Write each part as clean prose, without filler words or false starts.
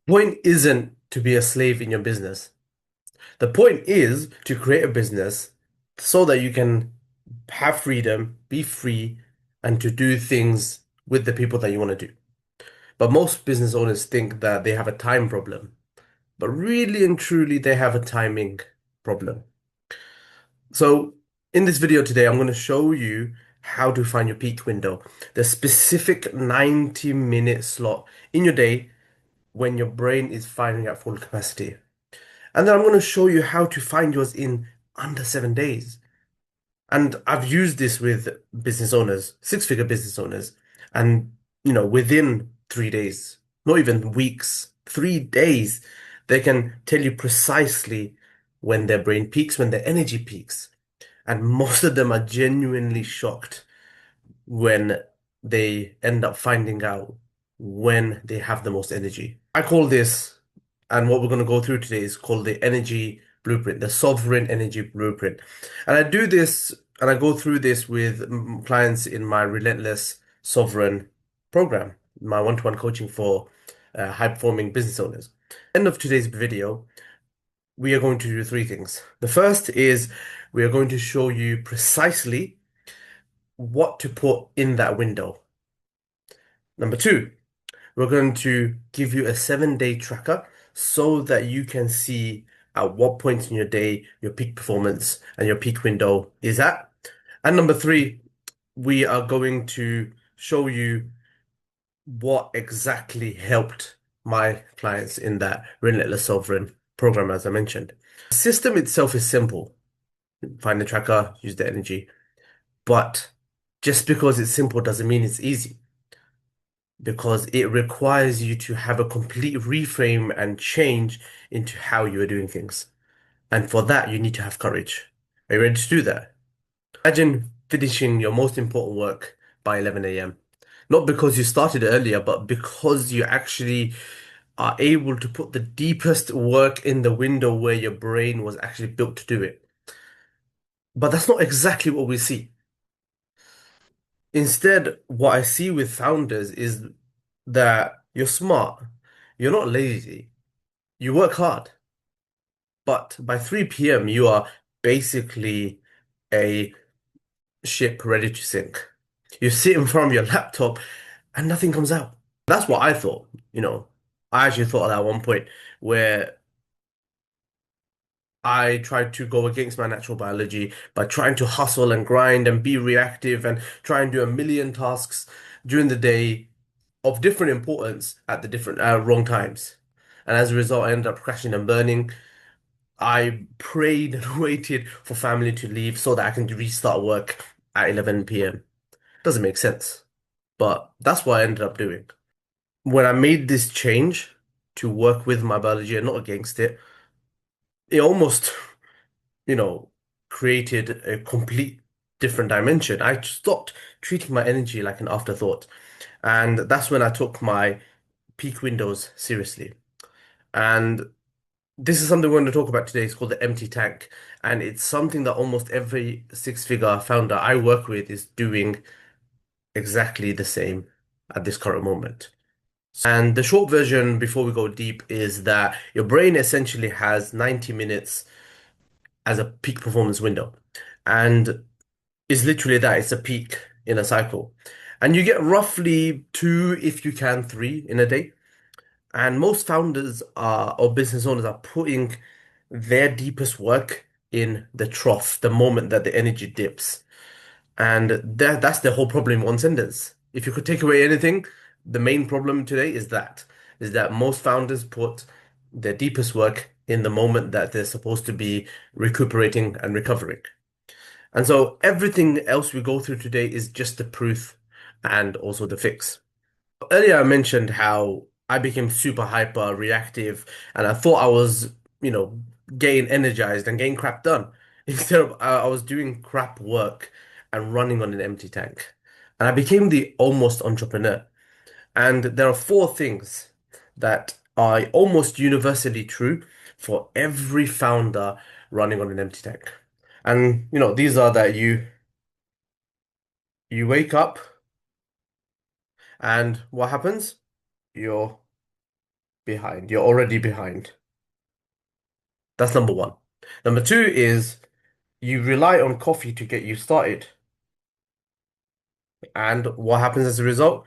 Point isn't to be a slave in your business. The point is to create a business so that you can have freedom, be free, and to do things with the people that you want to do. But most business owners think that they have a time problem, but really and truly, they have a timing problem. So, in this video today, I'm going to show you how to find your peak window, the specific 90-minute slot in your day when your brain is firing at full capacity. And then I'm going to show you how to find yours in under 7 days. And I've used this with business owners, six-figure business owners, and within 3 days, not even weeks, 3 days, they can tell you precisely when their brain peaks, when their energy peaks. And most of them are genuinely shocked when they end up finding out when they have the most energy. I call this, and what we're going to go through today is called the energy blueprint, the sovereign energy blueprint. And I do this and I go through this with clients in my Relentless Sovereign program, my one-to-one coaching for high-performing business owners. End of today's video, we are going to do three things. The first is we are going to show you precisely what to put in that window. Number two, we're going to give you a 7 day tracker so that you can see at what point in your day your peak performance and your peak window is at. And number three, we are going to show you what exactly helped my clients in that Relentless Sovereign program, as I mentioned. The system itself is simple. Find the tracker, use the energy. But just because it's simple doesn't mean it's easy, because it requires you to have a complete reframe and change into how you are doing things. And for that, you need to have courage. Are you ready to do that? Imagine finishing your most important work by 11 a.m. Not because you started earlier, but because you actually are able to put the deepest work in the window where your brain was actually built to do it. But that's not exactly what we see. Instead, what I see with founders is that you're smart, you're not lazy, you work hard, but by 3 p.m. you are basically a ship ready to sink. You sit in front of your laptop and nothing comes out. That's what I thought. I actually thought of that at one point where I tried to go against my natural biology by trying to hustle and grind and be reactive and try and do a million tasks during the day of different importance at the different wrong times. And as a result, I ended up crashing and burning. I prayed and waited for family to leave so that I can restart work at 11 p.m. Doesn't make sense, but that's what I ended up doing. When I made this change to work with my biology and not against it, it almost, you know, created a complete different dimension. I stopped treating my energy like an afterthought. And that's when I took my peak windows seriously. And this is something we're going to talk about today. It's called the empty tank. And it's something that almost every six-figure founder I work with is doing exactly the same at this current moment. And the short version before we go deep is that your brain essentially has 90 minutes as a peak performance window. And it's literally that, it's a peak in a cycle. And you get roughly two, if you can, three in a day. And most founders are or business owners are putting their deepest work in the trough, the moment that the energy dips. And that's the whole problem in one sentence. If you could take away anything, the main problem today is that most founders put their deepest work in the moment that they're supposed to be recuperating and recovering. And so everything else we go through today is just the proof and also the fix. Earlier, I mentioned how I became super hyper reactive and I thought I was, you know, getting energized and getting crap done. Instead of, I was doing crap work and running on an empty tank. And I became the almost entrepreneur. And there are four things that are almost universally true for every founder running on an empty tank. And, these are that you wake up and what happens? Your behind. You're already behind. That's number one. Number two is you rely on coffee to get you started. And what happens as a result?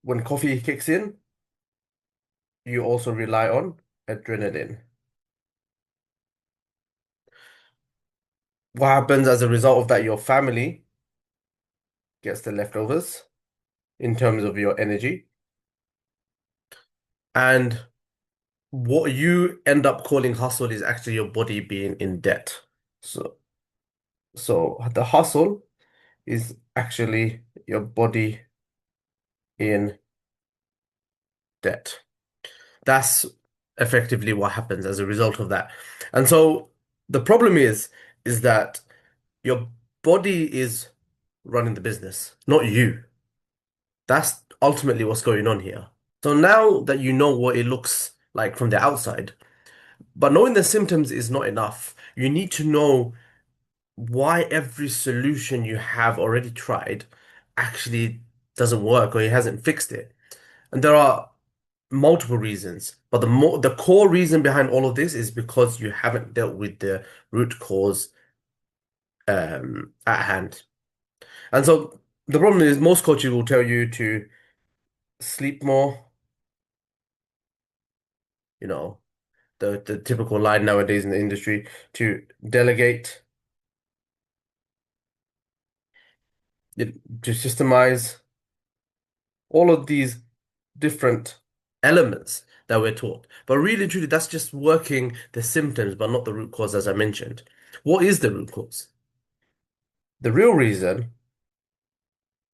When coffee kicks in, you also rely on adrenaline. What happens as a result of that? Your family gets the leftovers in terms of your energy. And what you end up calling hustle is actually your body being in debt. So, so the hustle is actually your body in debt. That's effectively what happens as a result of that. And so the problem is that your body is running the business, not you. That's ultimately what's going on here. So now that you know what it looks like from the outside, but knowing the symptoms is not enough. You need to know why every solution you have already tried actually doesn't work or it hasn't fixed it. And there are multiple reasons, but the core reason behind all of this is because you haven't dealt with the root cause at hand. And so the problem is most coaches will tell you to sleep more, you know, the typical line nowadays in the industry, to delegate, to systemize, all of these different elements that we're taught. But really, truly, that's just working the symptoms, but not the root cause, as I mentioned. What is the root cause? The real reason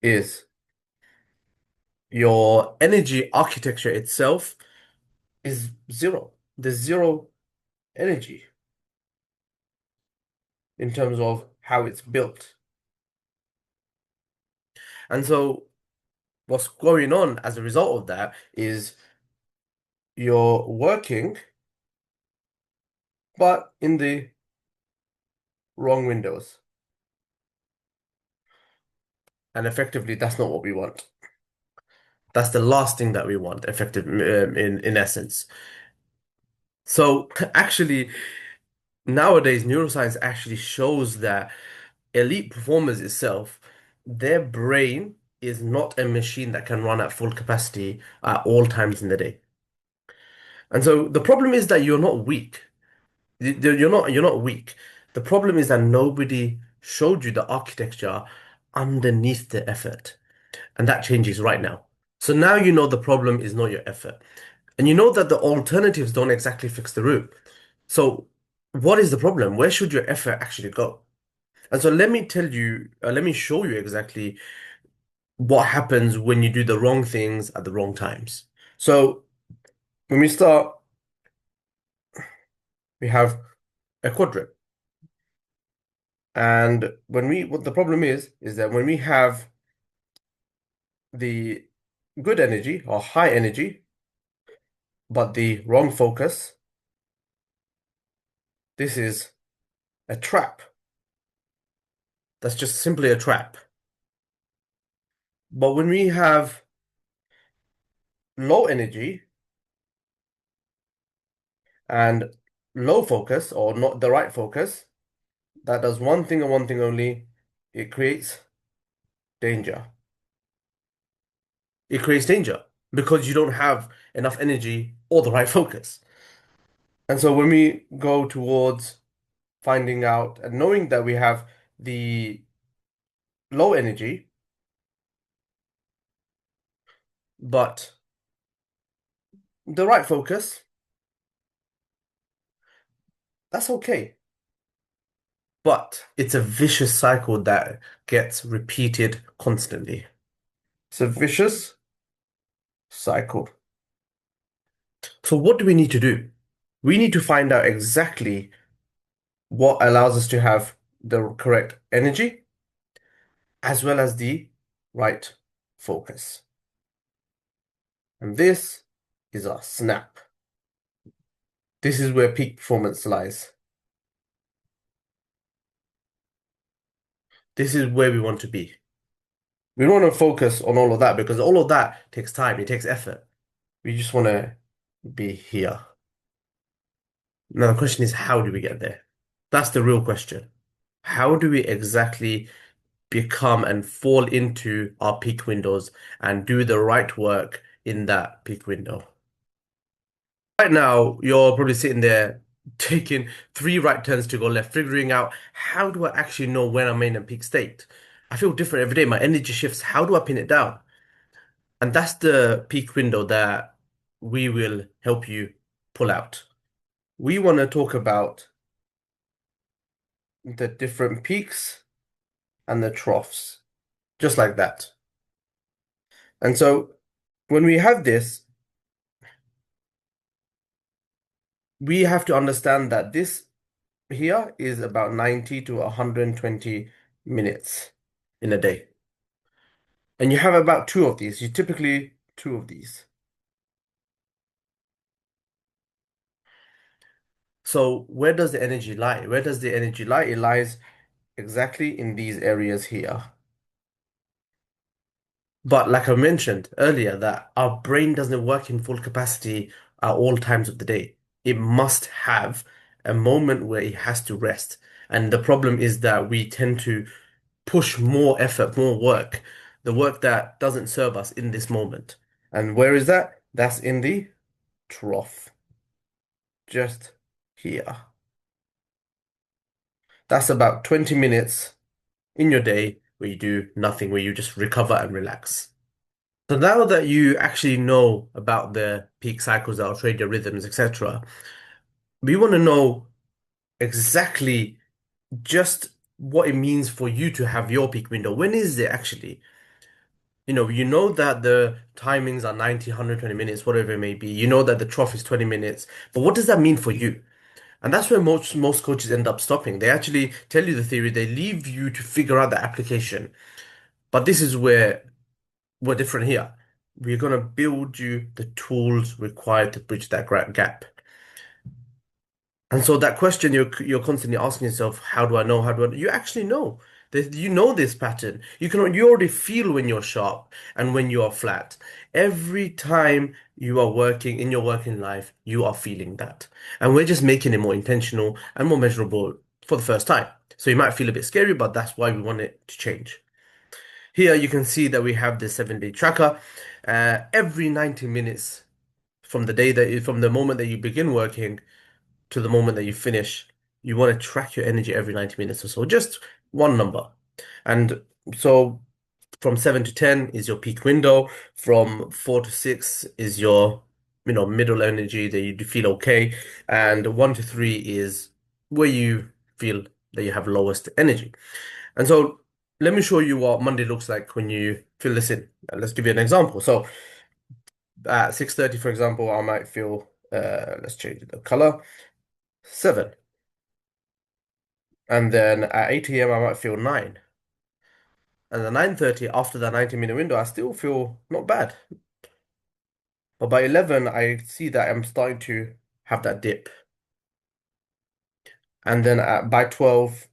is your energy architecture itself is zero. There's zero energy in terms of how it's built. And so what's going on as a result of that is you're working, but in the wrong windows. And effectively, that's not what we want. That's the last thing that we want, effective in essence. So actually, nowadays, neuroscience actually shows that elite performers itself, their brain is not a machine that can run at full capacity at all times in the day. And so the problem is that you're not weak. You're not weak. The problem is that nobody showed you the architecture underneath the effort. And that changes right now. So now you know the problem is not your effort. And you know that the alternatives don't exactly fix the root. So what is the problem? Where should your effort actually go? And so let me tell you, let me show you exactly what happens when you do the wrong things at the wrong times. So when we start, we have a quadrant. And what the problem is that when we have the good energy or high energy, but the wrong focus, this is a trap. That's just simply a trap. But when we have low energy and low focus or not the right focus, that does one thing and one thing only. It creates danger. It creates danger because you don't have enough energy or the right focus. And so when we go towards finding out and knowing that we have the low energy, but the right focus, that's okay. But it's a vicious cycle that gets repeated constantly. It's a vicious cycle. So what do we need to do? We need to find out exactly what allows us to have the correct energy as well as the right focus. And this is our snap. This is where peak performance lies. This is where we want to be. We don't want to focus on all of that because all of that takes time, it takes effort. We just want to be here. Now the question is, how do we get there? That's the real question. How do we exactly become and fall into our peak windows and do the right work in that peak window? Right now, you're probably sitting there taking three right turns to go left, figuring out how do I actually know when I'm in a peak state? I feel different every day. My energy shifts. How do I pin it down? And that's the peak window that we will help you pull out. We want to talk about the different peaks and the troughs, just like that. And so when we have this, we have to understand that this here is about 90 to 120 minutes in a day. And you have about two of these. You typically two of these. So where does the energy lie? Where does the energy lie? It lies exactly in these areas here. But like I mentioned earlier, that our brain doesn't work in full capacity at all times of the day. It must have a moment where it has to rest. And the problem is that we tend to push more effort, more work, the work that doesn't serve us in this moment. And where is that? That's in the trough, just here. That's about 20 minutes in your day where you do nothing, where you just recover and relax. So now that you actually know about the peak cycles, the ultradian rhythms, etc., we want to know exactly just what it means for you to have your peak window. When is it actually? You know that the timings are 90, 120 minutes, whatever it may be. You know that the trough is 20 minutes. But what does that mean for you? And that's where most coaches end up stopping. They actually tell you the theory, they leave you to figure out the application. But this is where we're different here. We're going to build you the tools required to bridge that gap. And so that question you're constantly asking yourself, how do I know? How do I? You actually know. You know this pattern. You already feel when you're sharp and when you are flat. Every time you are working in your working life, you are feeling that. And we're just making it more intentional and more measurable for the first time. So you might feel a bit scary, but that's why we want it to change. Here you can see that we have the 7-day tracker. Every 90 minutes from the moment that you begin working to the moment that you finish, you want to track your energy every 90 minutes or so, just one number. And so from 7 to 10 is your peak window, from 4 to 6 is your middle energy that you feel okay, and 1 to 3 is where you feel that you have lowest energy. And so let me show you what Monday looks like when you fill this in. And let's give you an example. So at 6:30, for example, I might feel, let's change the color, 7. And then at 8 a.m. I might feel 9. And at 9:30, after that 90-minute window, I still feel not bad. But by 11, I see that I'm starting to have that dip. And then by 12,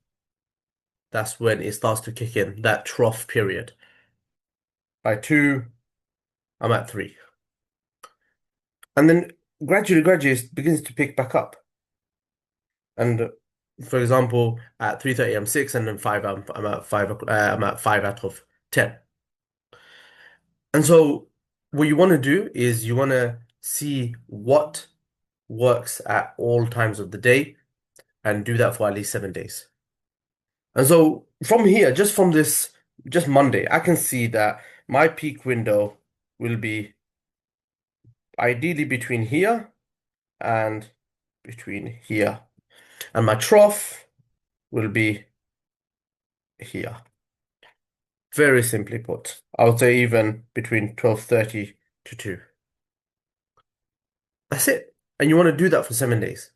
that's when it starts to kick in, that trough period. By 2, I'm at 3. And then gradually it begins to pick back up. And for example, at 3:30, I'm 6, and then 5, I'm at 5, I'm at 5 out of 10. And so what you want to do is you want to see what works at all times of the day and do that for at least 7 days. And so from here, just from this, just Monday, I can see that my peak window will be ideally between here and between here. And my trough will be here. Very simply put, I would say even between 12:30 to 2. That's it. And you want to do that for 7 days.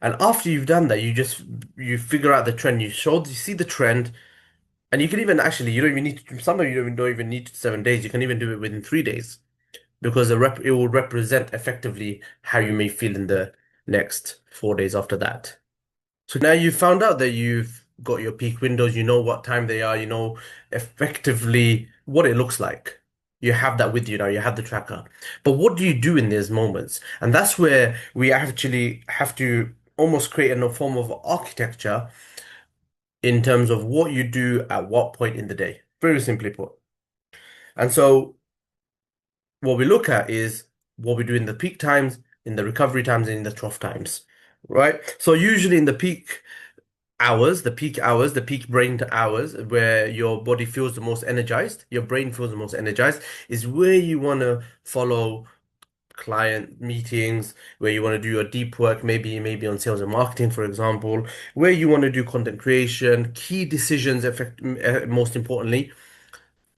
And after you've done that, you figure out the trend. You see the trend, and you can even actually you don't even need to. Sometimes you don't even need 7 days. You can even do it within 3 days because it will represent effectively how you may feel in the next 4 days after that. So now you've found out that you've got your peak windows. You know what time they are. You know effectively what it looks like. You have that with you now, you have the tracker. But what do you do in these moments? And that's where we actually have to almost create a form of architecture in terms of what you do at what point in the day. Very simply put. And so what we look at is what we do in the peak times, in the recovery times, and in the trough times, right? So usually in the peak hours, the peak brain hours, where your body feels the most energized, your brain feels the most energized, is where you want to follow client meetings, where you want to do your deep work, maybe on sales and marketing, for example, where you want to do content creation, key decisions, most importantly,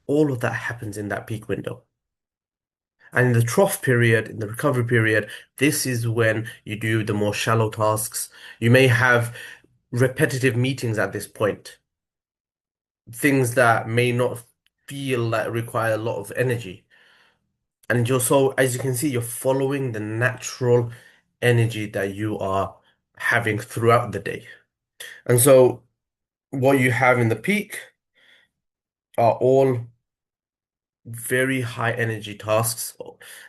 all of that happens in that peak window. And in the trough period, in the recovery period, this is when you do the more shallow tasks. You may have repetitive meetings at this point, things that may not feel like require a lot of energy. And you're so, as you can see, you're following the natural energy that you are having throughout the day. And so what you have in the peak are all very high energy tasks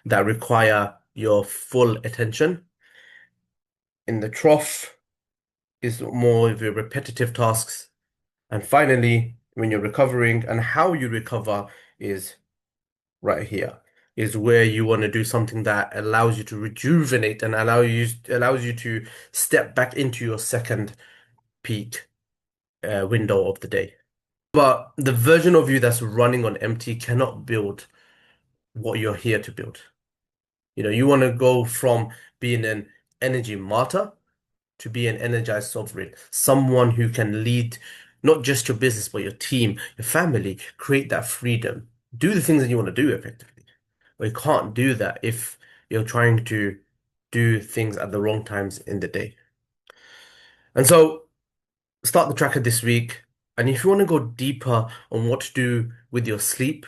that require your full attention. In the trough is more of your repetitive tasks. And finally, when you're recovering and how you recover is right here, is where you want to do something that allows you to rejuvenate and allows you to step back into your second peak window of the day. But the version of you that's running on empty cannot build what you're here to build. You know, you want to go from being an energy martyr to be an energized sovereign, someone who can lead not just your business, but your team, your family, create that freedom, do the things that you want to do effectively. But you can't do that if you're trying to do things at the wrong times in the day. And so start the tracker this week. And if you want to go deeper on what to do with your sleep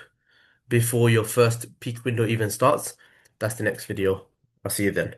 before your first peak window even starts, that's the next video. I'll see you then.